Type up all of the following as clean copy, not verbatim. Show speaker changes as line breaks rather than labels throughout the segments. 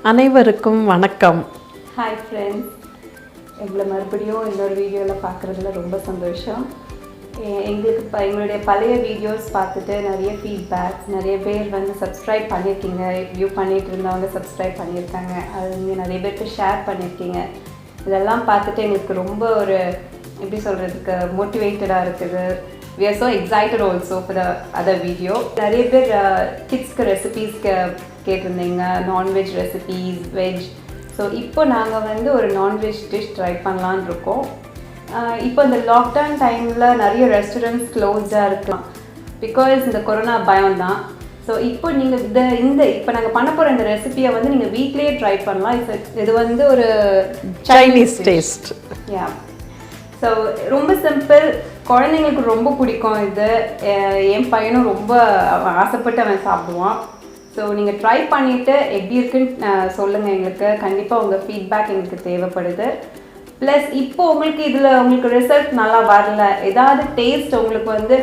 அனைவருக்கும் வணக்கம்.
Hi friends, எங்களை மறுபடியும் இன்னொரு வீடியோவில் பார்க்குறதுல ரொம்ப சந்தோஷம். எங்களுடைய பழைய வீடியோஸ் பார்த்துட்டு நிறைய ஃபீட்பேக்ஸ், நிறைய பேர் வந்து சப்ஸ்கிரைப் பண்ணியிருக்கீங்க. வியூ பண்ணிகிட்டு இருந்தவங்க சப்ஸ்கிரைப் பண்ணியிருக்காங்க. அது நீங்கள் நிறைய பேருக்கு ஷேர் பண்ணியிருக்கீங்க. இதெல்லாம் பார்த்துட்டு எங்களுக்கு ரொம்ப ஒரு எப்படி சொல்கிறதுக்கு மோட்டிவேட்டடாக இருக்குது. We are so excited also for the other video. நிறைய பேர் கிட்ஸ்க்கு ரெசிபீஸ் கேட்டிருந்தீங்க, நான்வெஜ் ரெசிபீஸ், வெஜ். ஸோ இப்போ நாங்கள் வந்து ஒரு நான்வெஜ் டிஷ் ட்ரை பண்ணலான்னு இருக்கோம். இப்போ இந்த லாக்டவுன் டைமில் நிறைய ரெஸ்டாரண்ட்ஸ் க்ளோஸ்டாக இருக்கலாம், பிகாஸ் இந்த கொரோனா பயம் தான். ஸோ இப்போ நீங்கள் இப்போ நாங்கள் பண்ண போகிற இந்த ரெசிபியை வந்து நீங்கள் வீட்லேயே ட்ரை பண்ணலாம். இது வந்து ஒரு
சைனீஸ் டேஸ்ட்.
யா, ஸோ ரொம்ப சிம்பிள், குழந்தைங்களுக்கு ரொம்ப பிடிக்கும் இது. என் பையனும் ரொம்ப ஆசைப்பட்டு அவன் சாப்பிடுவான். ஸோ நீங்கள் ட்ரை பண்ணிவிட்டு எப்படி இருக்குன்னு சொல்லுங்கள் எங்களுக்கு. கண்டிப்பாக உங்கள் ஃபீட்பேக் எங்களுக்கு தேவைப்படுது. ப்ளஸ் இப்போ உங்களுக்கு ரிசல்ட் நல்லா வரல, ஏதாவது டேஸ்ட் உங்களுக்கு வந்து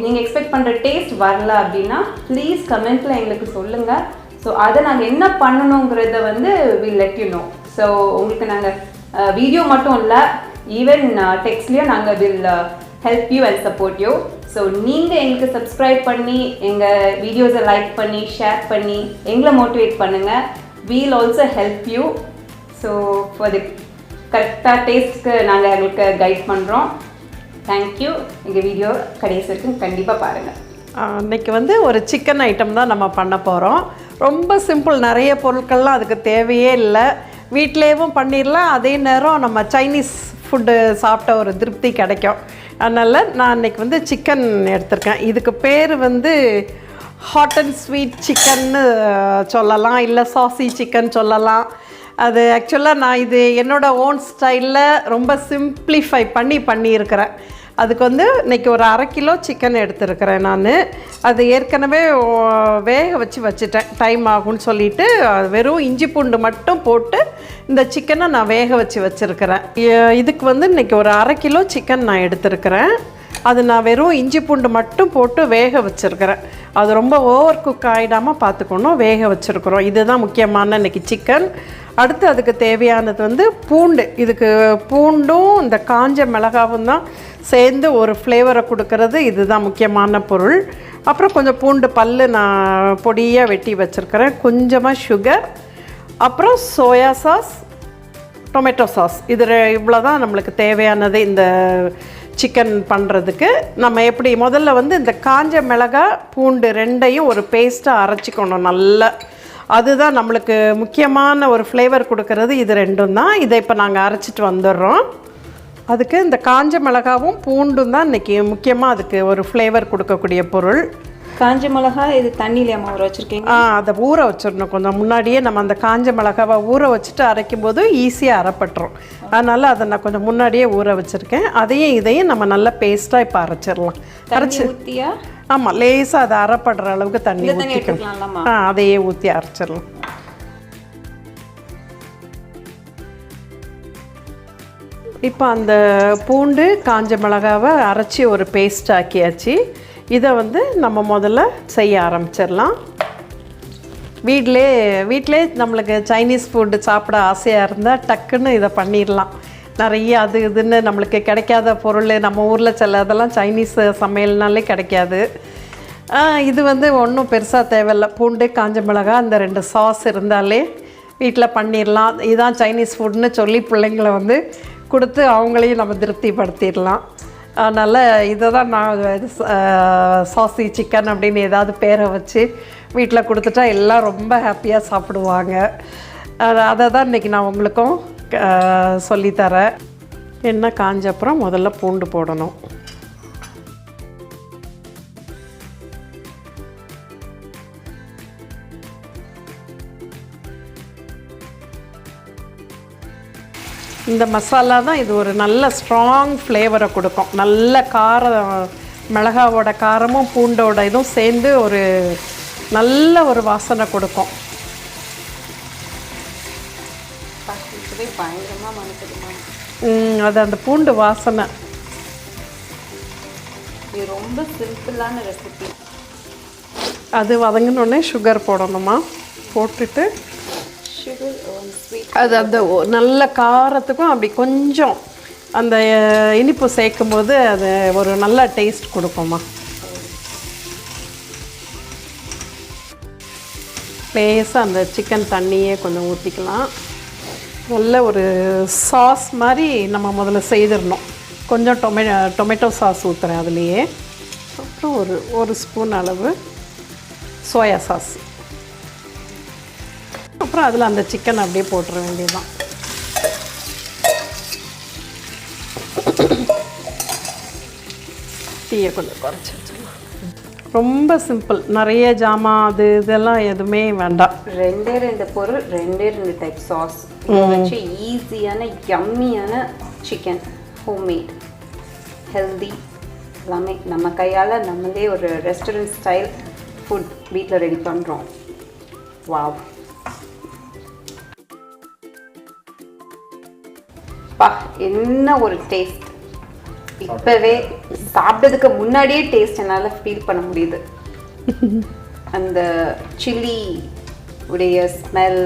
நீங்கள் எக்ஸ்பெக்ட் பண்ணுற டேஸ்ட் வரல அப்படின்னா ப்ளீஸ் கமெண்ட்டில் எங்களுக்கு சொல்லுங்கள். ஸோ அதை நாங்கள் என்ன பண்ணணுங்கிறத வந்து will let you know. So உங்களுக்கு நாங்கள் வீடியோ மட்டும் இல்லை, ஈவன் டெக்ஸ்ட்லேயும் நாங்கள் will help you and support you. So நீங்கள் எங்களுக்கு சப்ஸ்கிரைப் பண்ணி எங்கள் வீடியோஸை லைக் பண்ணி ஷேர் பண்ணி எங்களை மோட்டிவேட் பண்ணுங்கள். We'll also help you. So far the கரெக்டாக டேஸ்ட்க்கு நாங்கள் எங்களுக்கு கைட் பண்ணுறோம். தேங்க்யூ. எங்கள் வீடியோ கடைசி வரைக்கும் கண்டிப்பாக பாருங்கள்.
இன்றைக்கி வந்து ஒரு சிக்கன் ஐட்டம் தான் நம்ம பண்ண போகிறோம். ரொம்ப சிம்பிள், நிறைய பொருட்கள்லாம் அதுக்கு தேவையே இல்லை, வீட்டிலேயும் பண்ணிடலாம். அதே நேரம் நம்ம சைனீஸ் ஃபுட்டு சாப்பிட்ட ஒரு திருப்தி கிடைக்கும். அதனால் நான் இன்றைக்கி வந்து சிக்கன் எடுத்திருக்கேன். இதுக்கு பேர் வந்து ஹாட் அண்ட் ஸ்வீட் சிக்கன்னு சொல்லலாம், இல்லை சாசி சிக்கன் சொல்லலாம். அது ஆக்சுவலாக நான் இது என்னோடய ஓன் ஸ்டைலில் ரொம்ப சிம்ப்ளிஃபை பண்ணியிருக்கிறேன். அதுக்கு வந்து இன்றைக்கி ஒரு 1/2 கிலோ சிக்கன் எடுத்துருக்கிறேன் நான். அது ஏற்கனவே வேக வச்சுட்டேன், டைம் ஆகும்னு சொல்லிவிட்டு. வெறும் இஞ்சி பூண்டு மட்டும் போட்டு இந்த சிக்கனை நான் வேக வச்சுருக்கிறேன். இதுக்கு வந்து இன்றைக்கி ஒரு 1/2 கிலோ சிக்கன் நான் எடுத்துருக்கிறேன். அது நான் வெறும் இஞ்சி பூண்டு மட்டும் போட்டு வேக வச்சுருக்கிறேன். அது ரொம்ப ஓவர் குக் ஆகிடாமல் பார்த்துக்கணும், வேக வச்சுருக்குறோம். இதுதான் முக்கியமான இன்றைக்கி சிக்கன். அடுத்து அதுக்கு தேவையானது வந்து பூண்டு. இதுக்கு பூண்டும் இந்த காஞ்ச மிளகாவும் தான் சேர்ந்து ஒரு ஃப்ளேவரை கொடுக்கறது. இதுதான் முக்கியமான பொருள். அப்புறம் கொஞ்சம் பூண்டு பல் நான் பொடியாக வெட்டி வச்சுருக்கிறேன். கொஞ்சமாக சுகர், அப்புறம் சோயா சாஸ், டொமேட்டோ சாஸ். இது இவ்வளோ தான் நம்மளுக்கு தேவையானது இந்த சிக்கன் பண்ணுறதுக்கு. நம்ம எப்படி முதல்ல வந்து இந்த காஞ்ச மிளகாய் பூண்டு ரெண்டையும் ஒரு பேஸ்ட்டாக அரைச்சிக்கணும் நல்லா. அதுதான் நம்மளுக்கு முக்கியமான ஒரு ஃப்ளேவர் கொடுக்கறது. இது ரெண்டும் தான். இதை இப்போ நாங்கள் அரைச்சிட்டு வந்துடுறோம். அதுக்கு இந்த காஞ்ச மிளகாவும் பூண்டும் தான் இன்றைக்கி முக்கியமாக அதுக்கு ஒரு ஃப்ளேவர் கொடுக்கக்கூடிய பொருள்.
காஞ்ச மிளகா இது தண்ணியிலேயே ஊற வச்சுருக்கீங்க?
அதை ஊற வச்சிடணும் கொஞ்சம் முன்னாடியே. நம்ம அந்த காஞ்ச மிளகாவை ஊற வச்சுட்டு அரைக்கும் போது ஈஸியாக அரைப்பட்டுரும். அதனால் அதை நான் கொஞ்சம் முன்னாடியே ஊற வச்சுருக்கேன். இதையும் நம்ம நல்லா பேஸ்ட்டாக இப்போ அரைச்சிடலாம். அரைச்சி
ஊற்றியா?
ஆமாம், லேசாக அதை அரைப்படுற அளவுக்கு தண்ணி ஊற்றிக்கணும். அதையே ஊற்றி அரைச்சிடலாம். இப்போ அந்த பூண்டு காஞ்ச மிளகாவை அரைச்சி ஒரு பேஸ்ட் ஆக்கியாச்சு. இதை வந்து நம்ம முதல்ல செய்ய ஆரம்பிச்சிடலாம். வீட்டிலே நம்மளுக்கு சைனீஸ் ஃபுட்டு சாப்பிட ஆசையாக இருந்தால் டக்குன்னு இதை பண்ணிடலாம். நிறைய அது இதுன்னு நம்மளுக்கு கிடைக்காத பொருள் நம்ம ஊரில் அதெல்லாம் சைனீஸ் சமையல்னாலே கிடைக்காது. இது வந்து ஒன்றும் பெருசாக தேவையில்லை. பூண்டு காஞ்ச மிளகா அந்த 2 சாஸ் இருந்தாலே வீட்டில் பண்ணிடலாம். இதுதான் சைனீஸ் ஃபுட்னு சொல்லி பிள்ளைங்களை வந்து கொடுத்து அவங்களையும் நம்ம திருப்திப்படுத்திடலாம். அதனால் இதை தான் நான் சாசி சிக்கன் அப்படின்னு ஏதாவது பேரை வச்சு வீட்டில் கொடுத்துட்டா எல்லாம் ரொம்ப ஹாப்பியாக சாப்பிடுவாங்க. அதை தான் இன்றைக்கி நான் உங்களுக்கும் சொல்லித்தரேன். எண்ணெய் காஞ்ச அப்புறம் முதல்ல பூண்டு போடணும். இந்த மசாலா தான் இது ஒரு நல்ல ஸ்ட்ராங் ஃப்ளேவரை கொடுக்கும். நல்ல மிளகாவோட காரமும் பூண்டோட இதுவும் சேர்ந்து ஒரு நல்ல ஒரு வாசனை கொடுக்கும். அது அந்த பூண்டு வாசனை.
இது ரொம்ப சிம்பிளான ரெசிபி.
அது வதங்கினோடனே சுகர் போடணுமா, போட்டுட்டு
சுகர்
அது அந்த நல்ல காரத்துக்கும் அப்படி கொஞ்சம் அந்த இனிப்பு சேர்க்கும் போது அது ஒரு நல்ல டேஸ்ட் கொடுக்கும்மா. லேசாக அந்த சிக்கன் தண்ணியே கொஞ்சம் ஊற்றிக்கலாம். நல்ல ஒரு சாஸ் மாதிரி நம்ம முதல்ல செய்திடணும். கொஞ்சம் டொமேட்டோ சாஸ் ஊற்றுறேன் அதுலேயே. அப்புறம் ஒரு ஸ்பூன் அளவு சோயா சாஸ். அப்புறம் அதில் அந்த சிக்கன் அப்படியே போட்டுற வேண்டியதுதான். டீயை கொஞ்சம் குறைச்சி வச்சுக்கலாம். ரொம்ப சிம்பிள். நிறைய ஜாமான் அது இதெல்லாம் எதுவுமே வேண்டாம்.
2 பொருள், 2 டைப் சாஸ் வச்சு ஈஸியான யம்மியான சிக்கன், ஹோம்மேட், ஹெல்தி, எல்லாமே நம்ம கையால் நம்மளே ஒரு ரெஸ்டாரண்ட் ஸ்டைல் ஃபுட் வீட்டில் ரெடி பண்ணுறோம். வாவ், பா என்ன ஒரு டேஸ்ட்! இப்போவே சாப்பிட்டதுக்கு முன்னாடியே டேஸ்ட் என்னால் ஃபீல் பண்ண முடியுது. அந்த சில்லி உடைய ஸ்மெல்,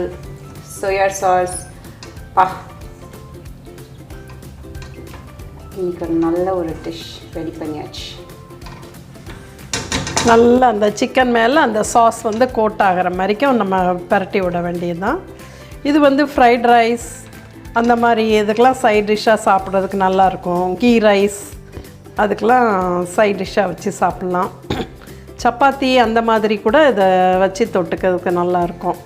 சோயா சாஸ், பா இன்னைக்கு ஒரு நல்ல ஒரு டிஷ் ரெடி பண்ணியாச்சு.
நல்லா அந்த சிக்கன் மேலே அந்த சாஸ் வந்து கோட் ஆகிற மாதிரிக்கும் நம்ம பரட்டி விட வேண்டியதுதான். இது வந்து ஃப்ரைட் ரைஸ் அந்த மாதிரி இதுக்கெல்லாம் சைட் டிஷ்ஷாக சாப்பிட்றதுக்கு நல்லாயிருக்கும். கீ ரைஸ் அதுக்கெலாம் சைட் டிஷ்ஷாக வச்சு சாப்பிட்லாம். சப்பாத்தி அந்த மாதிரி கூட இதை வச்சு தொட்டுக்கிறதுக்கு நல்லாயிருக்கும்.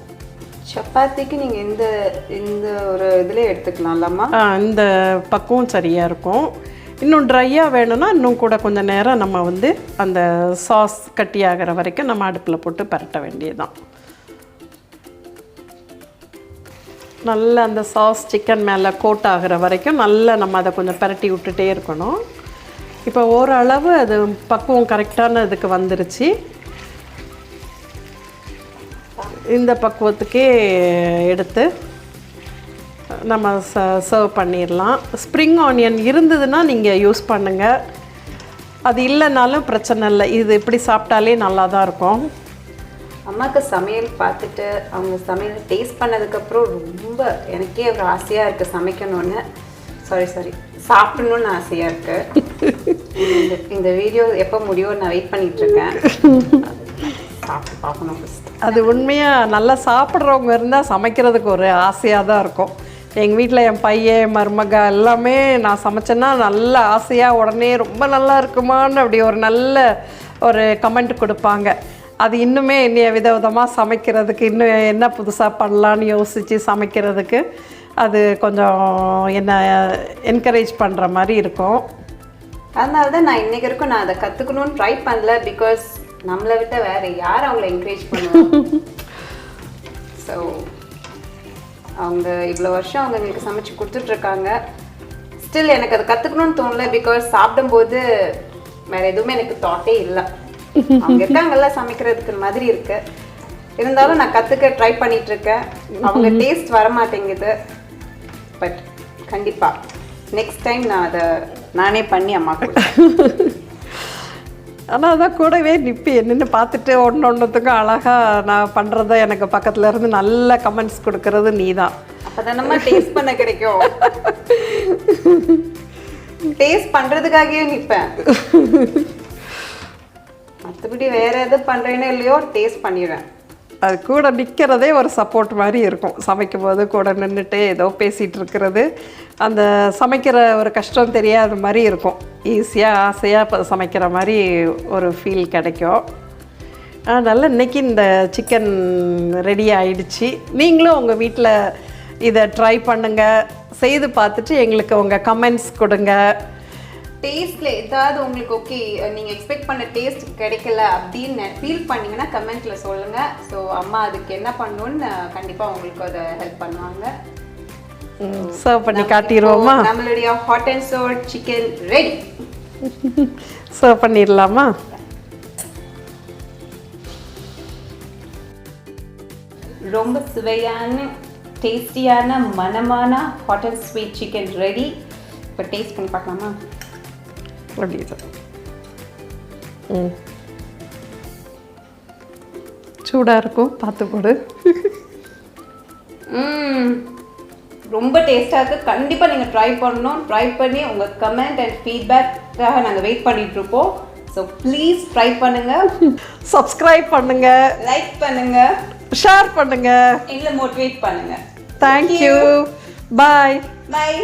சப்பாத்திக்கு நீங்கள் இந்த ஒரு இதில் எடுத்துக்கலாம்லாமா?
இந்த பக்குவம் சரியாக இருக்கும். இன்னும் ட்ரையாக வேணும்னா இன்னும் கூட கொஞ்சம் நேரம் நம்ம வந்து அந்த சாஸ் கட்டியாகிற வரைக்கும் நம்ம அடுப்பில் போட்டு பரட்ட வேண்டியதுதான். நல்லா அந்த சாஸ் சிக்கன் மேலே கோட் ஆகிற வரைக்கும் நல்லா நம்ம அதை கொஞ்சம் பரட்டி விட்டுட்டே இருக்கணும். இப்போ ஓரளவு அது பக்குவம் கரெக்டான இதுக்கு வந்துருச்சு. இந்த பக்குவத்துக்கே எடுத்து நம்ம சர்வ் பண்ணிடலாம். ஸ்ப்ரிங் ஆனியன் இருந்ததுன்னா நீங்கள் யூஸ் பண்ணுங்கள். அது இல்லைனாலும் பிரச்சனை இல்லை. இது இப்படி சாப்பிட்டாலே நல்லா தான் இருக்கும்.
அம்மாவுக்கு சமையல் பார்த்துட்டு அவங்க சமையல் டேஸ்ட் பண்ணதுக்கப்புறம் ரொம்ப எனக்கே ஒரு ஆசையாக இருக்குது சமைக்கணும்னு. சாரி சாப்பிடணும்னு ஆசையாக இருக்குது. இந்த வீடியோ எப்போ முடியும் நான் வெயிட் பண்ணிகிட்ருக்கேன். சாப்பிட்டு பார்க்கணும் ஃபஸ்ட்.
அது உண்மையாக நல்லா சாப்பிட்றவங்க இருந்தால் சமைக்கிறதுக்கு ஒரு ஆசையாக தான் இருக்கும். எங்கள் வீட்டில் என் பையன் மருமக எல்லாமே நான் சமைச்சேன்னா நல்ல ஆசையாக உடனே ரொம்ப நல்லா இருக்குமான்னு அப்படி ஒரு நல்ல ஒரு கமெண்ட் கொடுப்பாங்க. அது இன்னுமே என்னைய விதவிதமாக சமைக்கிறதுக்கு இன்னும் என்ன புதுசாக பண்ணலான்னு யோசித்து சமைக்கிறதுக்கு அது கொஞ்சம் என்ன என்கரேஜ் பண்ணுற மாதிரி இருக்கும்.
அதனால தான் நான் இன்றைக்கி வரைக்கும் நான் அதை கற்றுக்கணும்னு ட்ரை பண்ணல. பிகாஸ் நம்மளை விட்ட வேறு யார் அவங்கள என்கரேஜ் பண்ணுவாங்க? ஸோ அவங்க இவ்வளோ வருஷம் அவங்க எங்களுக்கு சமைச்சு கொடுத்துட்ருக்காங்க. ஸ்டில் எனக்கு அதை கற்றுக்கணும்னு தோணல. பிகாஸ் சாப்பிடும்போது வேறு எதுவுமே எனக்கு தாட்டே இல்லை. அவங்க இருக்காங்கல்ல சமைக்கிறதுக்கு மாதிரி இருக்கு. இருந்தாலும் நான் கற்றுக்க ட்ரை பண்ணிகிட்ருக்கேன். அவங்க டேஸ்ட் வர மாட்டேங்குது. பட் கண்டிப்பாக நெக்ஸ்ட் டைம் நான் அதை நானே பண்ணி அம்மா
ஆனால் அதான் கூடவே நிப்பி என்னென்னு பார்த்துட்டு ஒன்றுத்துக்கும் அழகாக நான் பண்ணுறத எனக்கு பக்கத்தில் இருந்து நல்ல கமெண்ட்ஸ் கொடுக்கறது நீ தான்.
அப்போ தான் நம்ம டேஸ்ட் பண்ண கிடைக்கும். டேஸ்ட் பண்ணுறதுக்காகவே நிற்பேன். மற்றபடி வேறு எது பண்ணுறேன்னு இல்லையோ டேஸ்ட் பண்ணிடுவேன்.
அது கூட நிற்கிறதே ஒரு சப்போர்ட் மாதிரி இருக்கும். சமைக்கும் போது கூட நின்றுட்டு ஏதோ பேசிகிட்டு இருக்கிறது அந்த சமைக்கிற ஒரு கஷ்டம் தெரியாத மாதிரி இருக்கும். ஈஸியாக ஆசையாக இப்போ சமைக்கிற மாதிரி ஒரு ஃபீல் கிடைக்கும். அதனால் இன்றைக்கி இந்த சிக்கன் ரெடி ஆயிடுச்சு. நீங்களும் உங்கள் வீட்டில் இதை ட்ரை பண்ணுங்கள். செய்து பார்த்துட்டு எங்களுக்கு உங்கள் கமெண்ட்ஸ் கொடுங்க.
டேஸ்ட்டில் ஏதாவது உங்களுக்கு ஓகே நீங்கள் எக்ஸ்பெக்ட் பண்ண டேஸ்ட் கிடைக்கல அப்படின்னு ஃபீல் பண்ணிங்கன்னா கமெண்ட்டில் சொல்லுங்கள். ஸோ அம்மா அதுக்கு என்ன பண்ணணுன்னு கண்டிப்பாக உங்களுக்கு அதை ஹெல்ப் பண்ணுவாங்க.
சர்வ் பண்ணி காட்டிடுவோமா?
நம்மளுடைய hot and Chor chicken ready.
Serve பண்ணிடலாமா?
ரொம்ப சுவையான டேஸ்டியான மனமான hot and sweet chicken ready. இப்போ டேஸ்ட் பண்ணி பார்க்கலாமா?
அப்படி சூடாக இருக்கும், பார்த்து போடு.
ரொம்ப டேஸ்ட்டாக இருக்குது. கண்டிப்பாக நீங்கள் ட்ரை பண்ணணும். ட்ரை பண்ணி உங்கள் கமெண்ட் அண்ட் ஃபீட்பேக்காக நாங்கள் வெயிட் பண்ணிகிட்ருப்போம். ஸோ ப்ளீஸ் ட்ரை பண்ணுங்கள்,
சப்ஸ்கிரைப் பண்ணுங்கள்,
லைக் பண்ணுங்கள்,
ஷேர் பண்ணுங்கள்,
எங்களை மோட்டிவேட் பண்ணுங்கள்.
தேங்க்யூ. பாய்.
பாய்.